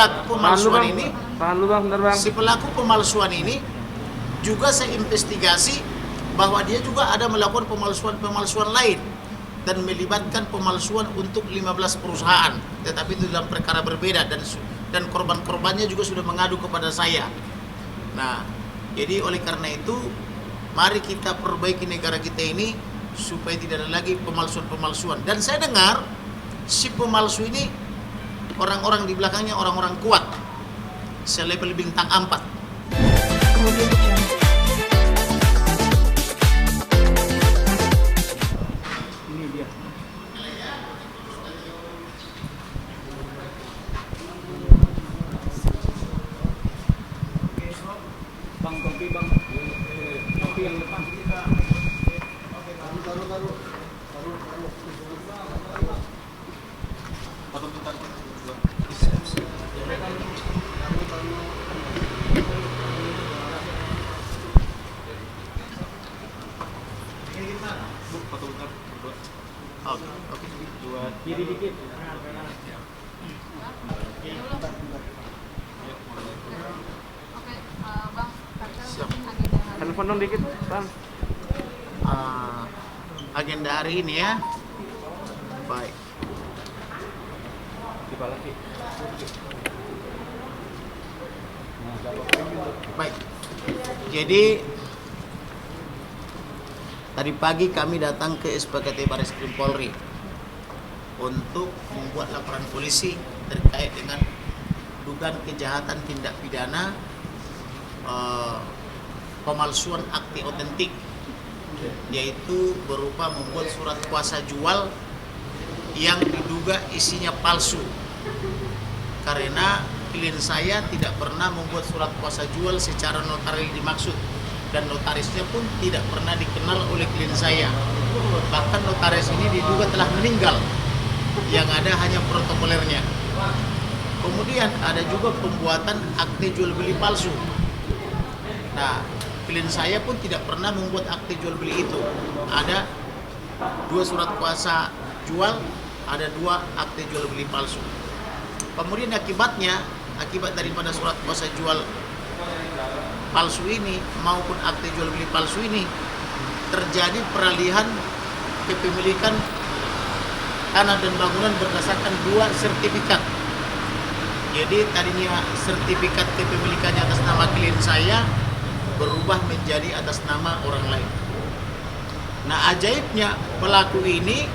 pelaku pemalsuan ini, si pelaku pemalsuan ini juga saya investigasi bahwa dia juga ada melakukan pemalsuan lain dan melibatkan pemalsuan untuk 15 perusahaan, tetapi itu dalam perkara berbeda dan korban-korbannya juga sudah mengadu kepada saya. Nah, jadi oleh karena itu mari kita perbaiki negara kita ini supaya tidak ada lagi pemalsuan-pemalsuan. Dan saya dengar si pemalsu ini orang-orang di belakangnya orang-orang kuat, selevel bintang 4. Ini dia. Bang, kopi bang. Kopi yang depan. Oke. Buat kiri dikit. Bang, Siap. Telepon dong dikit, bang. Agenda hari ini ya. Baik. Di bawah lagi. Baik. Jadi tadi pagi kami datang ke SPKT Bareskrim Polri untuk membuat laporan polisi terkait dengan dugaan kejahatan tindak pidana pemalsuan akte otentik, yaitu berupa membuat surat kuasa jual yang diduga isinya palsu, karena klien saya tidak pernah membuat surat kuasa jual secara notaris dimaksud, dan notarisnya pun tidak pernah dikenal oleh klien saya. Bahkan notaris ini diduga telah meninggal, yang ada hanya protokolernya. Kemudian ada juga pembuatan akte jual beli palsu. Nah, klien saya pun tidak pernah membuat akte jual beli itu. Ada 2 surat kuasa jual, ada 2 akte jual beli palsu. Kemudian akibat daripada surat kuasa jual palsu ini maupun akte jual beli palsu ini, terjadi peralihan kepemilikan tanah dan bangunan berdasarkan 2 sertifikat. Jadi tadinya sertifikat kepemilikannya atas nama klien saya berubah menjadi atas nama orang lain. Nah, ajaibnya pelaku ini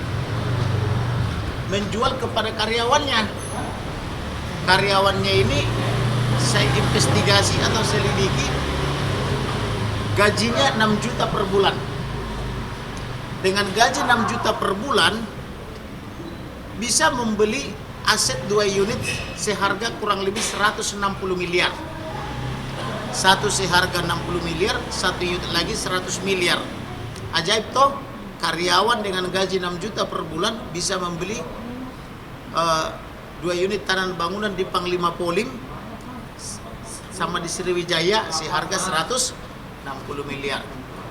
menjual kepada karyawannya. Karyawannya ini saya investigasi atau selidiki, gajinya 6 juta per bulan. Dengan gaji 6 juta per bulan bisa membeli aset 2 unit seharga kurang lebih 160 miliar. Satu seharga 60 miliar, satu unit lagi 100 miliar. Ajaib toh, karyawan dengan gaji 6 juta per bulan bisa membeli 2 unit tanah bangunan di Panglima Polim sama di Sriwijaya seharga 160 miliar.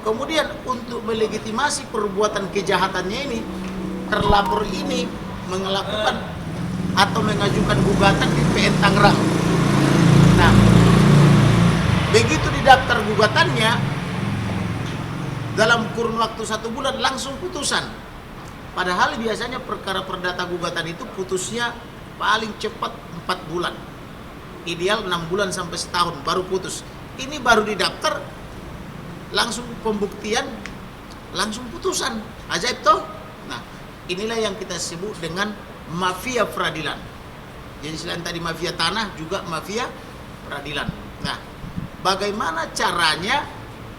Kemudian untuk melegitimasi perbuatan kejahatannya ini, terlapor ini melakukan atau mengajukan gugatan di PN Tangerang. Nah, begitu didaftar gugatannya, dalam kurun waktu 1 bulan langsung putusan. Padahal biasanya perkara perdata gugatan itu putusnya paling cepat 4 bulan. Ideal 6 bulan sampai setahun baru putus. Ini baru didaftar, langsung pembuktian, langsung putusan. Ajaib toh? Nah, inilah yang kita sebut dengan mafia peradilan. Jadi selain tadi mafia tanah, juga mafia peradilan. Nah, bagaimana caranya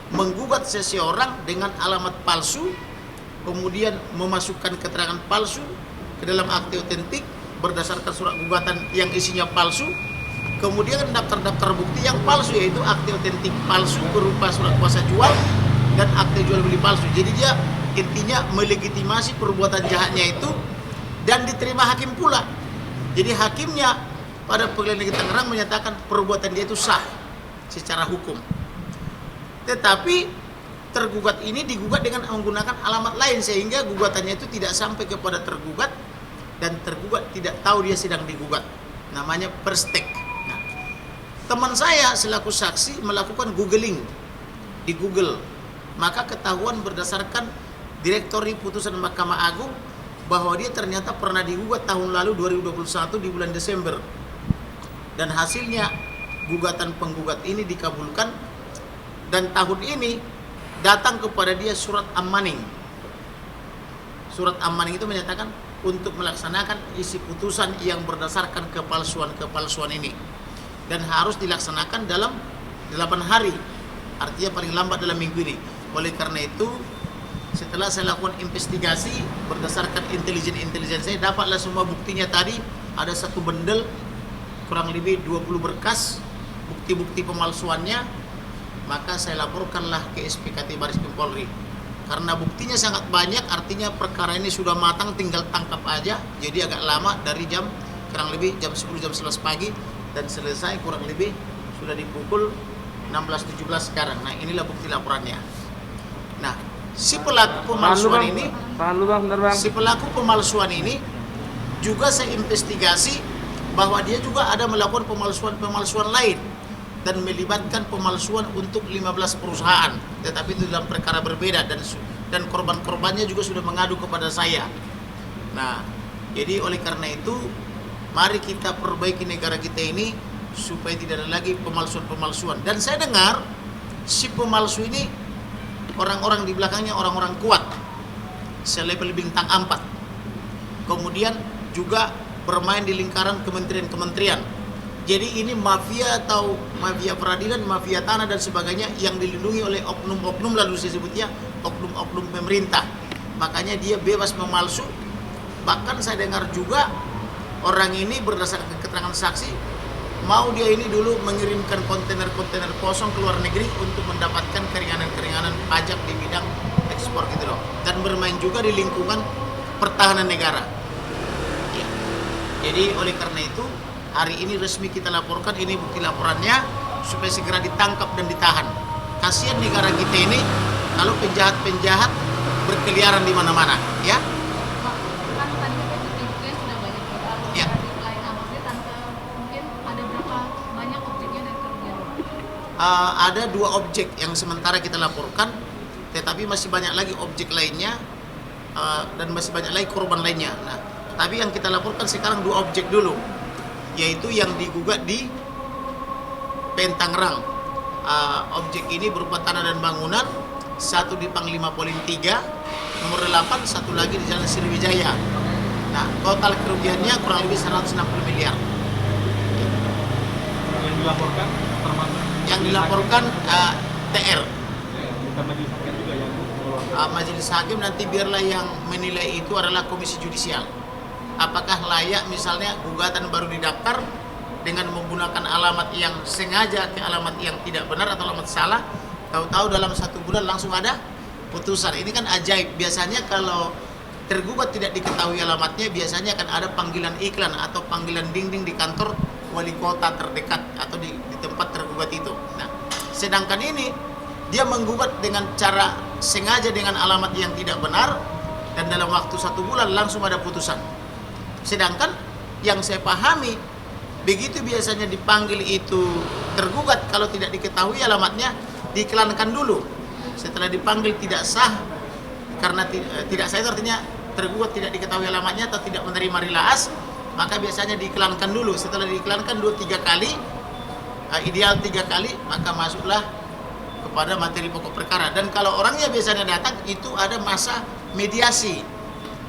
menggugat seseorang dengan alamat palsu, kemudian memasukkan keterangan palsu ke dalam akte otentik berdasarkan surat gugatan yang isinya palsu, kemudian daftar-daftar bukti yang palsu, yaitu akte otentik palsu berupa surat kuasa jual dan akte jual beli palsu. Jadi dia intinya melegitimasi perbuatan jahatnya itu dan diterima hakim pula. Jadi hakimnya pada Pengadilan Negeri Tangerang menyatakan perbuatan dia itu sah secara hukum. Tetapi tergugat ini digugat dengan menggunakan alamat lain, sehingga gugatannya itu tidak sampai kepada tergugat dan tergugat tidak tahu dia sedang digugat. Namanya perstek. Teman saya selaku saksi melakukan googling di Google, maka ketahuan berdasarkan direktori putusan Mahkamah Agung bahwa dia ternyata pernah digugat tahun lalu 2021 di bulan Desember, dan hasilnya gugatan penggugat ini dikabulkan, dan tahun ini datang kepada dia surat ammaning. Surat ammaning itu menyatakan untuk melaksanakan isi putusan yang berdasarkan kepalsuan ini, dan harus dilaksanakan dalam 8 hari, artinya paling lambat dalam minggu ini. Oleh karena itu, setelah saya lakukan investigasi berdasarkan intelijen saya, dapatlah semua buktinya tadi. Ada satu bendel kurang lebih 20 berkas bukti-bukti pemalsuannya. Maka saya laporkanlah ke SPKT Baris Krim Polri. Karena buktinya sangat banyak, artinya perkara ini sudah matang, tinggal tangkap aja. Jadi agak lama, dari kurang lebih jam 10 jam 11 pagi, dan selesai kurang lebih sudah di pukul 16.17 sekarang. Nah, inilah bukti laporannya. Nah, si pelaku pemalsuan ini juga saya investigasi bahwa dia juga ada melakukan pemalsuan lain dan melibatkan pemalsuan untuk 15 perusahaan, tetapi itu dalam perkara berbeda, dan korban-korbannya juga sudah mengadu kepada saya. Nah, jadi oleh karena itu mari kita perbaiki negara kita ini supaya tidak ada lagi pemalsuan-pemalsuan. Dan saya dengar si pemalsu ini orang-orang di belakangnya orang-orang kuat, selevel bintang 4. Kemudian juga bermain di lingkaran kementerian-kementerian. Jadi ini mafia atau mafia peradilan, mafia tanah dan sebagainya yang dilindungi oleh oknum-oknum, lalu saya sebutnya oknum-oknum pemerintah. Makanya dia bebas memalsu. Bahkan saya dengar juga orang ini berdasarkan keterangan saksi, mau dia ini dulu mengirimkan kontainer-kontainer kosong ke luar negeri untuk mendapatkan keringanan-keringanan pajak di bidang ekspor gitu loh. Dan bermain juga di lingkungan pertahanan negara. Ya. Jadi oleh karena itu hari ini resmi kita laporkan, ini bukti laporannya, supaya segera ditangkap dan ditahan. Kasihan negara kita ini kalau penjahat-penjahat berkeliaran di mana-mana, ya. Kan tadi kan bukti-buktinya sudah banyak Ya. lain maksudnya tante mungkin ada berapa banyak objeknya dan kerugian? Ada 2 objek yang sementara kita laporkan, tetapi masih banyak lagi objek lainnya, dan masih banyak lagi korban lainnya. Nah, tapi yang kita laporkan sekarang 2 objek dulu, yaitu yang digugat di Pentangerang. Objek ini berupa tanah dan bangunan, satu di Panglima Polim 3 nomor 8, satu lagi di Jalan Sriwijaya. Nah, total kerugiannya kurang lebih 160 miliar. Yang dilaporkan termasuk Yang dilaporkan TR. bukan majelis hakim juga yang mengeluarkan. Majelis hakim nanti biarlah yang menilai itu adalah komisi judisial. Apakah layak misalnya gugatan baru didaftar dengan menggunakan alamat yang sengaja ke alamat yang tidak benar atau alamat salah, tahu-tahu dalam 1 bulan langsung ada putusan. Ini kan ajaib. Biasanya kalau tergugat tidak diketahui alamatnya, biasanya akan ada panggilan iklan atau panggilan dinding di kantor wali kota terdekat atau di tempat tergugat itu. Nah, sedangkan ini dia menggugat dengan cara sengaja dengan alamat yang tidak benar, dan dalam waktu 1 bulan langsung ada putusan. Sedangkan yang saya pahami, begitu biasanya dipanggil itu tergugat, kalau tidak diketahui alamatnya diiklankan dulu. Setelah dipanggil tidak sah, karena tidak sah itu artinya tergugat tidak diketahui alamatnya atau tidak menerima rilaas, maka biasanya diiklankan dulu. Setelah diiklankan 2-3 kali, ideal 3 kali, maka masuklah kepada materi pokok perkara. Dan kalau orangnya biasanya datang, itu ada masa mediasi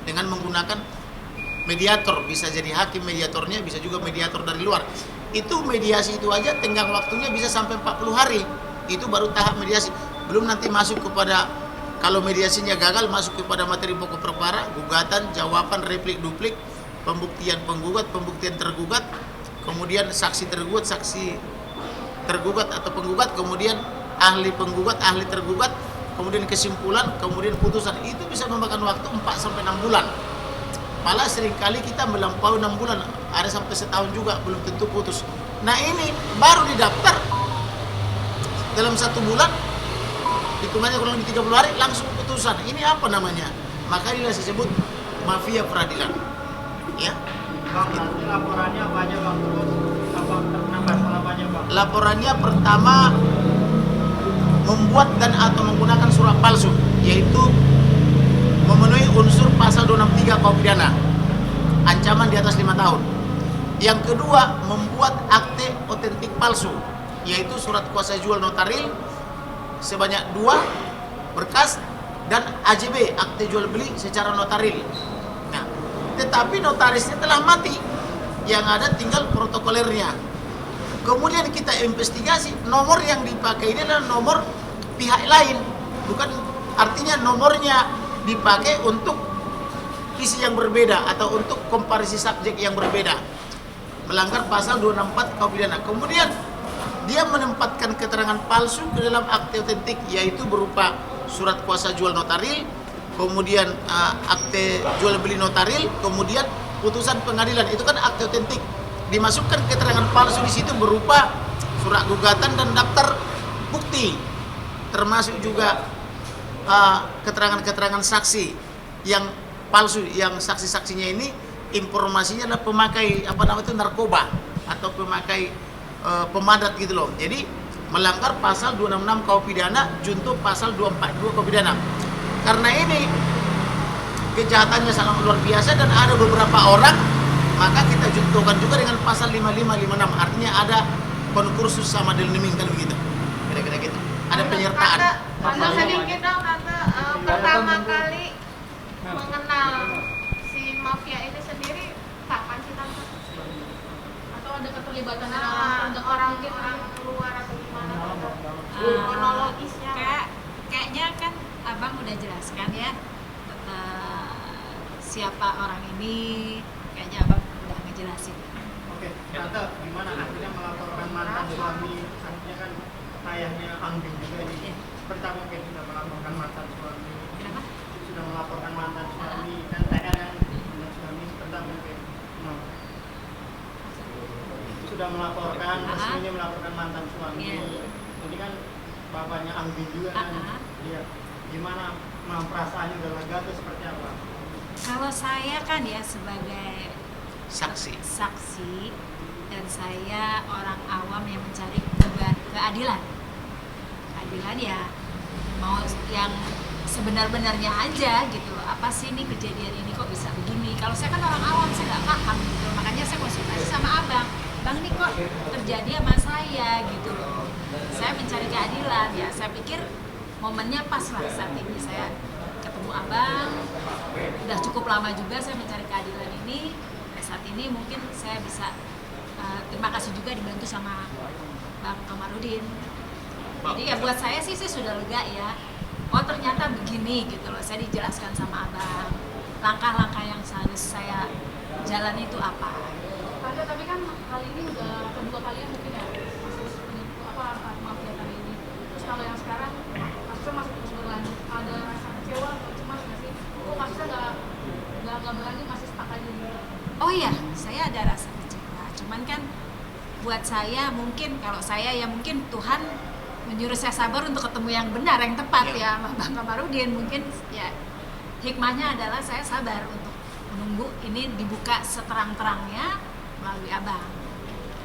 dengan menggunakan mediator, bisa jadi hakim mediatornya, bisa juga mediator dari luar. Itu mediasi itu aja tenggang waktunya bisa sampai 40 hari. Itu baru tahap mediasi. Belum nanti masuk kepada, kalau mediasinya gagal, masuk kepada materi pokok perkara, gugatan, jawaban, replik, duplik, pembuktian penggugat, pembuktian tergugat, kemudian saksi tergugat, saksi tergugat atau penggugat, kemudian ahli penggugat, ahli tergugat, kemudian kesimpulan, kemudian putusan. Itu bisa memakan waktu 4-6 bulan. Malah seringkali kita melampaui 6 bulan, ada sampai setahun juga belum tentu putus. Nah, ini baru didaftar dalam 1 bulan, hitungannya kurang lebih 30 hari langsung putusan. Ini apa namanya? Maka inilah disebut mafia peradilan. Ya. Bang, laporannya banyak bang, terus apa nambah apa-apanya Bang? Laporannya pertama membuat dan atau menggunakan surat palsu, yaitu memenuhi unsur pasal 263 KUH pidana, ancaman di atas 5 tahun. Yang kedua, membuat akte otentik palsu, yaitu surat kuasa jual notaril sebanyak 2 berkas dan AJB, akte jual beli secara notaril. Nah, tetapi notarisnya telah mati, yang ada tinggal protokolernya. Kemudian kita investigasi, nomor yang dipakai ini adalah nomor pihak lain, bukan, artinya nomornya dipakai untuk isi yang berbeda atau untuk komparisi subjek yang berbeda, melanggar pasal 264 KUH pidana. Kemudian dia menempatkan keterangan palsu ke dalam akte otentik, yaitu berupa surat kuasa jual notaril, kemudian akte jual beli notaril, kemudian putusan pengadilan. Itu kan akte otentik. Dimasukkan keterangan palsu di situ berupa surat gugatan dan daftar bukti, termasuk juga keterangan-keterangan saksi yang palsu, yang saksi-saksinya ini informasinya adalah pemakai narkoba atau pemakai pemadat gitu loh. Jadi melanggar pasal 266 KUH pidana junto pasal 242 KUH pidana. Karena ini kejahatannya sangat luar biasa dan ada beberapa orang, maka kita juntuhkan juga dengan pasal 5556, artinya ada konkursus sama deliming, kan begitu, kira-kira gitu. Ada penyertaan. Tante sedikit dong, Tante, pertama kali mengenal si mafia ini sendiri kapan sih Tante? Atau ada keterlibatan orang luar atau gimana? Kronologisnya? Kayaknya kan Abang udah jelaskan ya siapa orang ini, kayaknya Abang udah ngejelasin. Oke, Tante, gimana akhirnya melaporkan mantan suami? Artinya kan ayahnya Anggi juga ini. Iya. Pertama kayak sudah melaporkan mantan suami. Kenapa? Sudah melaporkan mantan suami, kan TR mantan suami pertama kayak sudah melaporkan, resminya melaporkan mantan suami. Iya. Ini kan bapaknya Anggi juga kan. Iya. Gimana perasaannya udah lega tuh seperti apa? Kalau saya kan ya sebagai Saksi. dan saya orang awam yang mencari keadilan. Keadilan ya mau yang sebenar-benarnya aja gitu loh. Apa sih ini kejadian ini kok bisa begini? Kalau saya kan orang awam, saya nggak paham gitu. Makanya saya konsultasi sama Abang. Bang, ini kok terjadi sama saya gitu loh. Saya mencari keadilan ya. Saya pikir momennya pas lah saat ini saya ketemu Abang. Udah cukup lama juga saya mencari keadilan ini. Saat ini mungkin saya bisa terima kasih juga dibantu sama Bang Kamarudin. Jadi ya buat saya sih sudah lega ya. Oh ternyata begini gitu loh. Saya dijelaskan sama Abang. Langkah-langkah yang harus saya jalani itu apa. Tante, tapi kan kali ini udah kedua kalinya mungkin ya kasus mafia kali ini. Terus kalau yang sekarang kasusnya masih terus berlanjut, ada rasa kecewa atau cemas nggak sih? Kok kasusnya nggak berlanjut, masih stuck aja gitu? Oh iya, saya ada rasa kecewa. Cuman kan buat saya mungkin, kalau saya ya mungkin Tuhan menyuruh saya sabar untuk ketemu yang benar, yang tepat ya sama Bang Kamarudin. Mungkin ya hikmahnya adalah saya sabar untuk menunggu ini dibuka seterang-terangnya melalui Abang.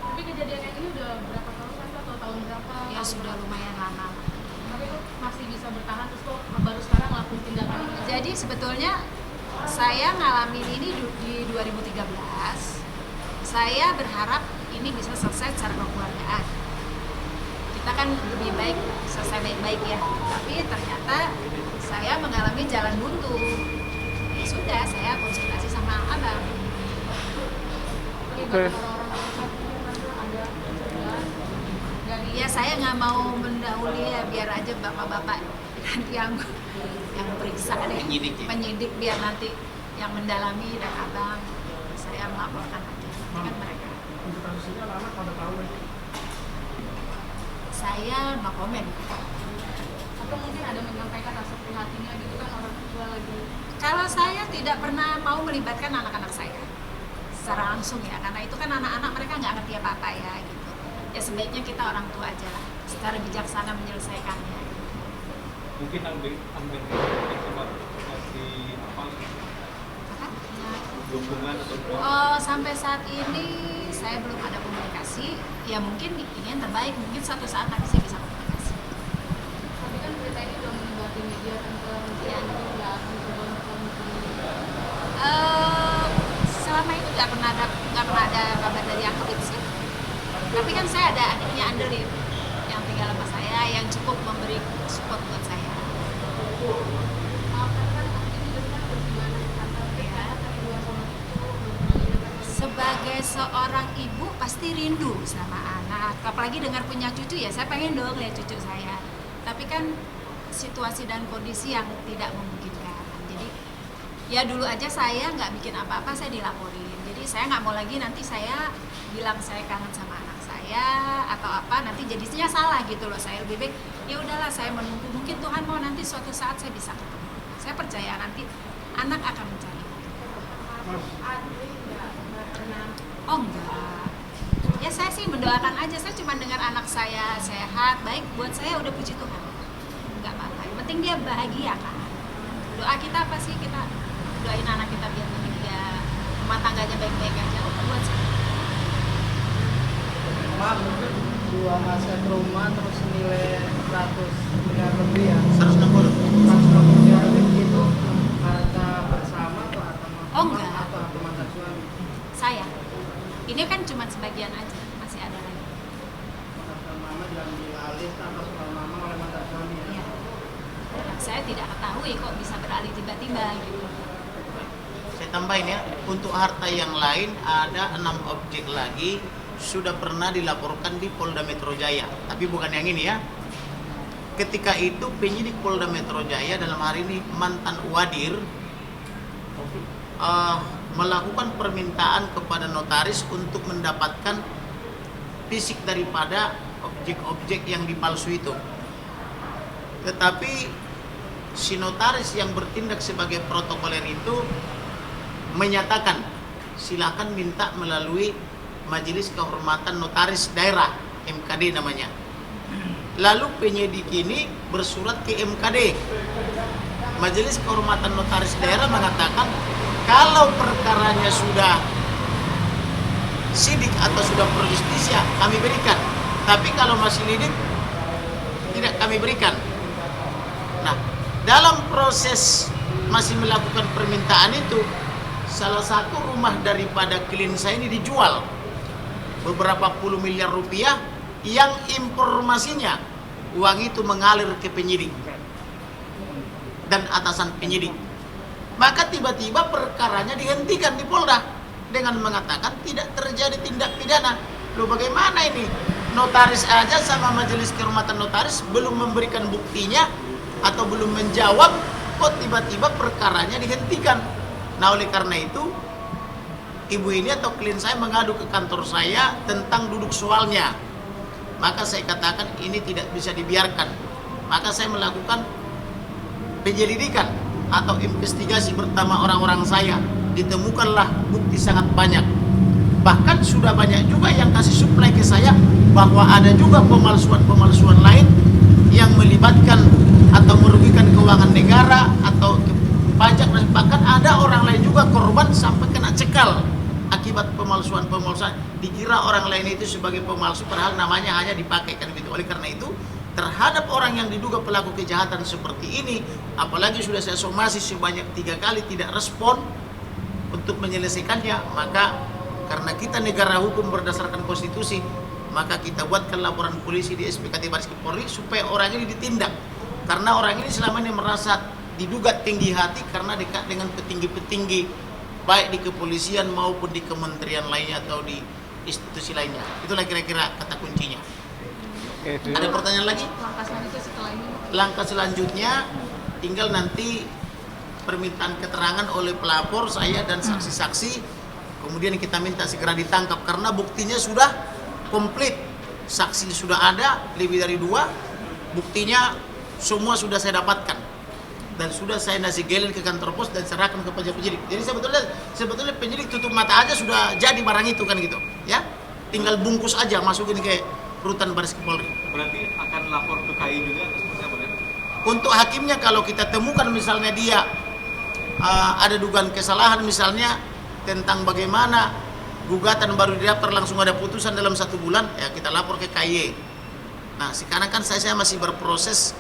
Tapi kejadian yang ini udah berapa tahun kan atau tahun berapa? Ya sudah lumayan lama. Tapi kok masih bisa bertahan, terus kok baru sekarang ngelakuin tindakan ini? Jadi sebetulnya saya ngalamin ini di 2013. Saya berharap ini bisa selesai secara kekeluargaan. Kita kan lebih baik selesai baik-baik ya. Tapi ternyata saya mengalami jalan buntu. Ya sudah, saya konsultasi sama Abang. Oke. Ada dari Ya saya nggak mau mendahului ya, biar aja bapak-bapak yang periksa deh, penyidik biar nanti yang mendalami dan Abang. Saya melaporkan aja, kan mereka. Untuk kasus ini anak pada tahu ya? Saya no comment. atau mungkin ada menyampaikan rasa prihatinnya gitu kan, orang tua lagi. Kalau saya tidak pernah mau melibatkan anak-anak saya secara langsung ya, karena itu kan anak-anak mereka nggak ngerti apa-apa ya gitu. Ya sebaiknya kita orang tua aja lah, secara bijaksana menyelesaikannya. Mungkin ambil kasih apa? Apa? dukungan atau Sampai saat ini saya belum ada komunikasi. Ya mungkin ini yang terbaik, mungkin suatu saat nanti saya bisa komunikasi. Tapi kan berita ini udah melibatkan media tentang Iya. nggak akan coba untuk Selama ini nggak pernah ada kabar dari aktif sih. Tapi kan saya ada adiknya Andelin yang tinggal sama saya, yang cukup memberi support buat saya. Sebagai seorang ibu pasti rindu sama anak, apalagi dengar punya cucu, ya saya pengen dong lihat cucu saya. Tapi kan situasi dan kondisi yang tidak memungkinkan. Jadi ya dulu aja saya nggak bikin apa-apa, saya dilaporin. Jadi saya nggak mau lagi nanti saya bilang saya kangen sama anak saya atau apa, nanti jadinya salah gitu loh. Saya lebih baik ya udahlah, saya menunggu, mungkin Tuhan mau nanti suatu saat saya bisa ketemu. Saya percaya nanti anak akan mencari. Oh enggak. Ya saya sih mendoakan aja, saya cuma dengar anak saya sehat, baik, buat saya udah puji Tuhan. Enggak apa-apa, yang penting dia bahagia kan. Doa kita apa sih, kita doain anak kita biar bahagia, rumah tangganya baik-baik aja, buat saya. Maaf, mungkin dua aset rumah terus nilai 100 miliar lebih ya. 160. 160 miliar lebih itu harta bersama atau harta Oh, enggak. atau harta mantan suami? Saya. Ini kan cuma sebagian aja, masih ada lagi. Harta mama diambil alih tanpa suka mama oleh mantan suami ya. Iya. Dan saya tidak ketahui kok bisa beralih tiba-tiba gitu. Saya tambahin ya, untuk harta yang lain ada 6 objek lagi sudah pernah dilaporkan di Polda Metro Jaya, tapi bukan yang ini ya. Ketika itu penyidik Polda Metro Jaya, dalam hari ini mantan Wadir, melakukan permintaan kepada notaris untuk mendapatkan fisik daripada objek-objek yang dipalsu itu. Tetapi si notaris yang bertindak sebagai protokoler itu menyatakan silakan minta melalui Majelis Kehormatan Notaris Daerah, MKD namanya. Lalu penyidik ini bersurat ke MKD. Majelis Kehormatan Notaris Daerah mengatakan kalau perkaranya sudah sidik atau sudah pro justisia kami berikan, tapi kalau masih lidik tidak kami berikan. Nah, dalam proses masih melakukan permintaan itu, salah satu rumah daripada klien saya ini dijual beberapa puluh miliar rupiah, yang informasinya uang itu mengalir ke penyidik dan atasan penyidik. Maka tiba-tiba perkaranya dihentikan di Polda dengan mengatakan tidak terjadi tindak pidana. Loh, bagaimana ini? Notaris aja sama Majelis Kehormatan Notaris belum memberikan buktinya atau belum menjawab, kok tiba-tiba perkaranya dihentikan. Nah, oleh karena itu ibu ini atau klien saya mengadu ke kantor saya tentang duduk soalnya. Maka saya katakan ini tidak bisa dibiarkan. Maka saya melakukan penyelidikan atau investigasi bersama orang-orang saya. Ditemukanlah bukti sangat banyak. Bahkan sudah banyak juga yang kasih suplai ke saya bahwa ada juga pemalsuan-pemalsuan lain yang melibatkan atau merugikan keuangan negara atau pajak, dan bahkan ada orang lain juga korban sampai kena cekal akibat pemalsuan-pemalsuan. Dikira orang lain itu sebagai pemalsu padahal namanya hanya dipakai kan gitu. Oleh karena itu terhadap orang yang diduga pelaku kejahatan seperti ini, apalagi sudah saya somasi sebanyak 3 kali tidak respon untuk menyelesaikannya, maka karena kita negara hukum berdasarkan konstitusi, maka kita buatkan laporan polisi di SPKT Baris Krim Polri supaya orang ini ditindak. Karena orang ini selama ini merasa diduga tinggi hati karena dekat dengan petinggi-petinggi baik di kepolisian maupun di kementerian lainnya atau di institusi lainnya. Itulah kira-kira kata kuncinya. Ada pertanyaan lagi? langkah selanjutnya setelah ini? Langkah selanjutnya tinggal nanti permintaan keterangan oleh pelapor, saya dan saksi-saksi, kemudian kita minta segera ditangkap karena buktinya sudah komplit. Saksi sudah ada lebih dari 2, buktinya semua sudah saya dapatkan dan sudah saya nasi gelin ke kantor pos dan serahkan kepada penyidik. Jadi sebetulnya penyidik tutup mata aja sudah jadi barang itu kan gitu ya, tinggal bungkus aja masukin ke rutan Baris Krim Polri. berarti akan lapor ke KI juga atau seperti apa kan? Untuk hakimnya kalau kita temukan misalnya dia ada dugaan kesalahan, misalnya tentang bagaimana gugatan baru didaftar langsung ada putusan dalam 1 bulan, ya kita lapor ke KY. Nah sekarang kan saya masih berproses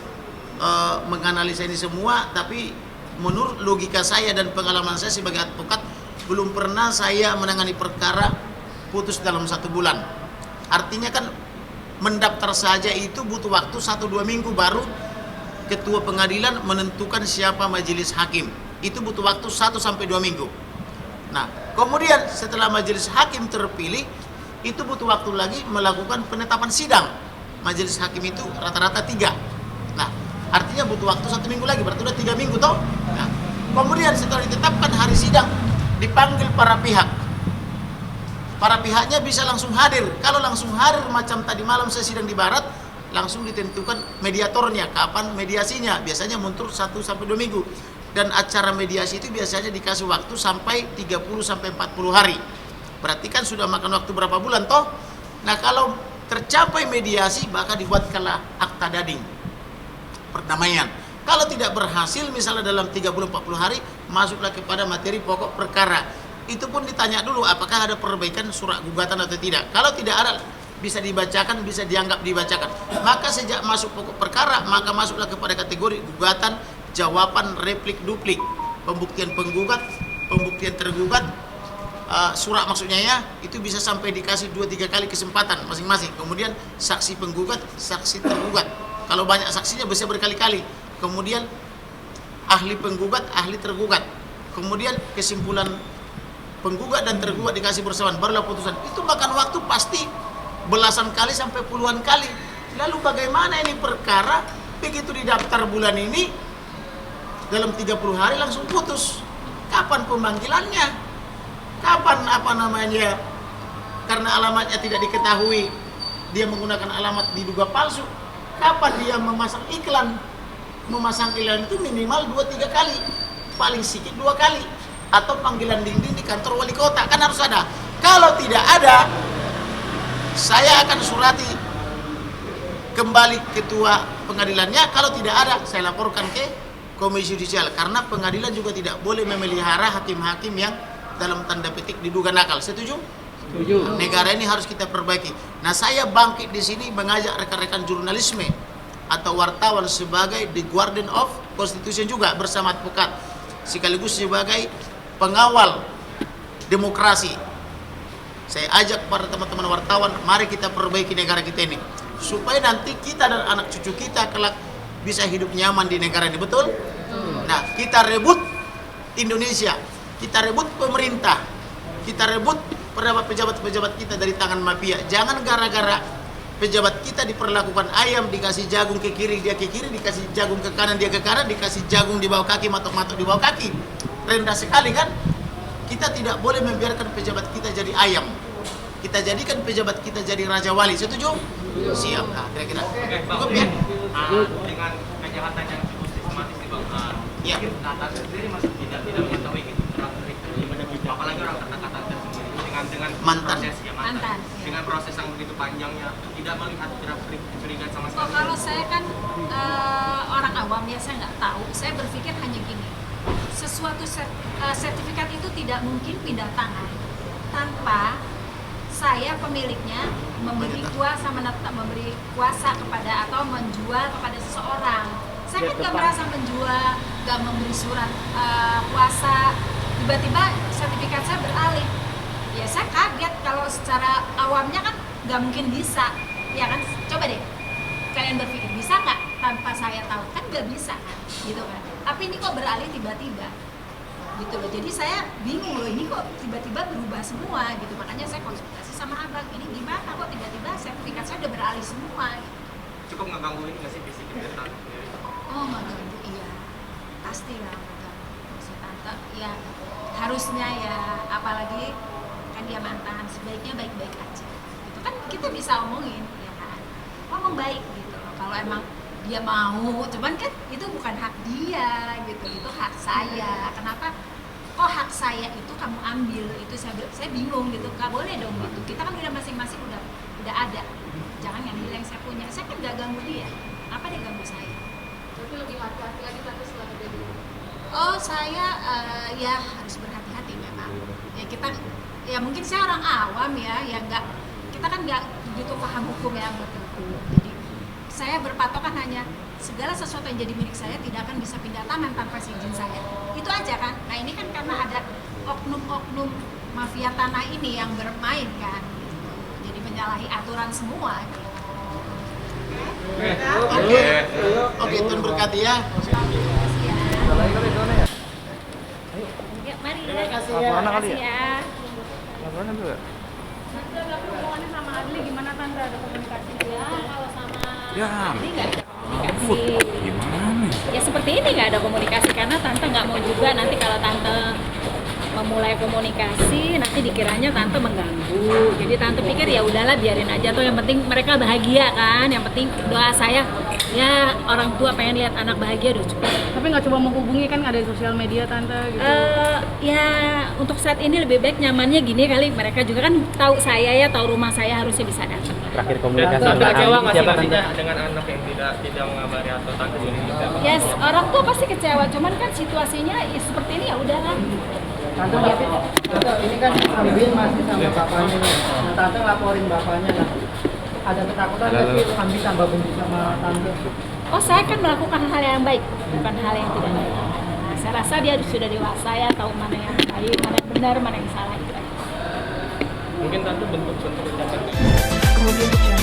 menganalisa ini semua, tapi menurut logika saya dan pengalaman saya sebagai advokat, belum pernah saya menangani perkara putus dalam 1 bulan. Artinya kan mendaftar saja itu butuh waktu 1-2 minggu baru ketua pengadilan menentukan siapa majelis hakim. Itu butuh waktu 1-2 minggu. Nah, kemudian setelah majelis hakim terpilih, itu butuh waktu lagi melakukan penetapan sidang. Majelis hakim itu rata-rata 3. Nah, artinya butuh waktu 1 minggu lagi, berarti udah 3 minggu toh. Nah, kemudian setelah ditetapkan hari sidang, dipanggil para pihak. Para pihaknya bisa langsung hadir. Kalau langsung hadir macam tadi malam saya sidang di Barat, langsung ditentukan mediatornya, kapan mediasinya. Biasanya mundur 1-2 minggu. Dan acara mediasi itu biasanya dikasih waktu sampai 30-40 hari. Berarti kan sudah makan waktu berapa bulan toh? Nah kalau tercapai mediasi, maka dibuatkanlah akta dading perdamaian. Kalau tidak berhasil misalnya dalam 30-40 hari, masuklah kepada materi pokok perkara. Itu pun ditanya dulu apakah ada perbaikan surat gugatan atau tidak. Kalau tidak ada, bisa dibacakan, bisa dianggap dibacakan. Maka sejak masuk pokok perkara, maka masuklah kepada kategori gugatan, jawaban, replik, duplik, pembuktian penggugat, pembuktian tergugat, surat maksudnya ya, itu bisa sampai dikasih 2-3 kali kesempatan masing-masing. Kemudian saksi penggugat, saksi tergugat. Kalau banyak saksinya bisa berkali-kali. Kemudian ahli penggugat, ahli tergugat. Kemudian kesimpulan penggugat dan tergugat dikasih bersamaan, barulah putusan. Itu makan waktu pasti belasan kali sampai puluhan kali. Lalu bagaimana ini perkara begitu didaftar bulan ini, dalam 30 hari langsung putus? Kapan pemanggilannya? Kapan karena alamatnya tidak diketahui, dia menggunakan alamat diduga palsu. Kapan dia memasang iklan? Memasang iklan itu minimal 2-3 kali, paling sedikit 2 kali. Atau panggilan dinding di kantor wali kota, kan harus ada. Kalau tidak ada, saya akan surati kembali ketua pengadilannya. Kalau tidak ada, saya laporkan ke Komisi Yudisial, karena pengadilan juga tidak boleh memelihara hakim-hakim yang dalam tanda petik diduga nakal. Setuju? Setuju. Negara ini harus kita perbaiki. Nah, saya bangkit di sini mengajak rekan-rekan jurnalisme atau wartawan sebagai the guardian of constitution juga bersama advokat, sekaligus sebagai pengawal demokrasi. Saya ajak para teman-teman wartawan, mari kita perbaiki negara kita ini, supaya nanti kita dan anak cucu kita kelak bisa hidup nyaman di negara ini, betul? Nah, kita rebut Indonesia, kita rebut pemerintah, kita rebut pejabat-pejabat kita dari tangan mafia. Jangan gara-gara pejabat kita diperlakukan ayam, dikasih jagung ke kiri dia ke kiri, dikasih jagung ke kanan dia ke kanan, dikasih jagung di bawah kaki, matok-matok di bawah kaki. Rendah sekali kan? Kita tidak boleh membiarkan pejabat kita jadi ayam. Kita jadikan pejabat kita jadi raja wali. Setuju? Siap. Nah, kira-kira. Cukup ya? Dengan kejahatan yang cukup sistematis nih Bang. Ya. Nah, Tante sendiri masih tidak mengetahui gitu apalagi orang terdekat Tante sendiri dengan mantan. Proses ya Mantan, ya. Dengan proses yang begitu panjangnya, tidak melihat kecurigaan sama Oh, sekali. kalau saya kan orang awam ya, saya nggak tahu. Saya berpikir hanya gini, sesuatu sertifikat itu tidak mungkin pindah tangan tanpa saya pemiliknya memberi kuasa kepada atau menjual kepada seseorang. Saya kan nggak merasa menjual, nggak memberi surat kuasa, tiba-tiba sertifikat saya beralih. Ya saya kaget, kalau secara awamnya kan nggak mungkin bisa, ya kan? Coba deh kalian berpikir, bisa nggak tanpa saya tahu? Kan nggak bisa kan, gitu kan? Tapi ini kok beralih tiba-tiba, gitu loh. Jadi saya bingung loh, ini kok tiba-tiba berubah semua, gitu. Makanya saya konsultasi sama abang, ini gimana kok tiba-tiba sertifikat saya udah beralih semua, gitu. Cukup ngeganggu ini nggak sih fisik kita? Oh mengganggu, iya, pasti lah mengganggu. Maksud tante, ya harusnya ya, apalagi kan dia mantan, sebaiknya baik-baik aja. Itu kan kita bisa omongin, ya kan? Ngomong baik gitu. Kalau emang dia mau, cuman kan itu bukan hak dia gitu, itu hak saya. Kenapa kok hak saya itu kamu ambil? Itu saya bingung gitu. Gak boleh dong gitu. Kita kan udah masing-masing udah ada. Jangan ngambil yang saya punya. Saya kan gak ganggu dia. Apa dia ganggu saya? Tapi lebih hati-hati lagi tante setelah kejadian. Oh saya ya harus berhati-hati memang. Ya kita ya mungkin saya orang awam ya, kita kan nggak begitu paham hukum ya betul. Jadi saya berpatokan hanya segala sesuatu yang jadi milik saya tidak akan bisa pindah tangan tanpa izin saya. Itu aja kan. Nah ini kan karena ada oknum-oknum mafia tanah ini yang bermain kan, gitu. Jadi menyalahi aturan semua. Gitu. Oke, Tuhan berkati ya. Ya, mari. Terima kasih ya. Laporan kali Makasih ya. Laporan juga. Nanti ada hubungannya sama Adli gimana tante, ada komunikasi? Ya, kalau sama Ya, ini nggak ada ampun. komunikasi. Gimana? Ya seperti ini nggak ada komunikasi karena tante nggak mau juga nanti kalau tante memulai komunikasi nanti dikiranya tante mengganggu. Jadi tante pikir ya udahlah biarin aja tuh, yang penting mereka bahagia kan. Yang penting doa saya ya orang tua pengen lihat anak bahagia udah cukup. Tapi nggak coba menghubungi kan, ada di sosial media tante gitu. Ya untuk saat ini lebih baik nyamannya gini kali, mereka juga kan tahu saya ya, tahu rumah saya, harusnya bisa datang. Terakhir Dan komunikasi tante kecewa nggak sih siapa, Tante? pastinya dengan anak yang tidak mengabari atau tante sini juga? Yes, orang tua pasti kecewa, cuman kan situasinya ya seperti ini ya udahlah. Tante, ini kan Ambil masih sama bapaknya nih. Nah, tante laporin bapaknya lah. Ada ketakutan tapi Ambil tambah benci sama tante. Oh saya kan melakukan hal yang baik, bukan hal yang tidak baik. Nah, saya rasa dia sudah dewasa ya, tahu mana yang baik, mana yang benar, mana yang salah itu aja. Mungkin tante bentuk ucapan Kemudian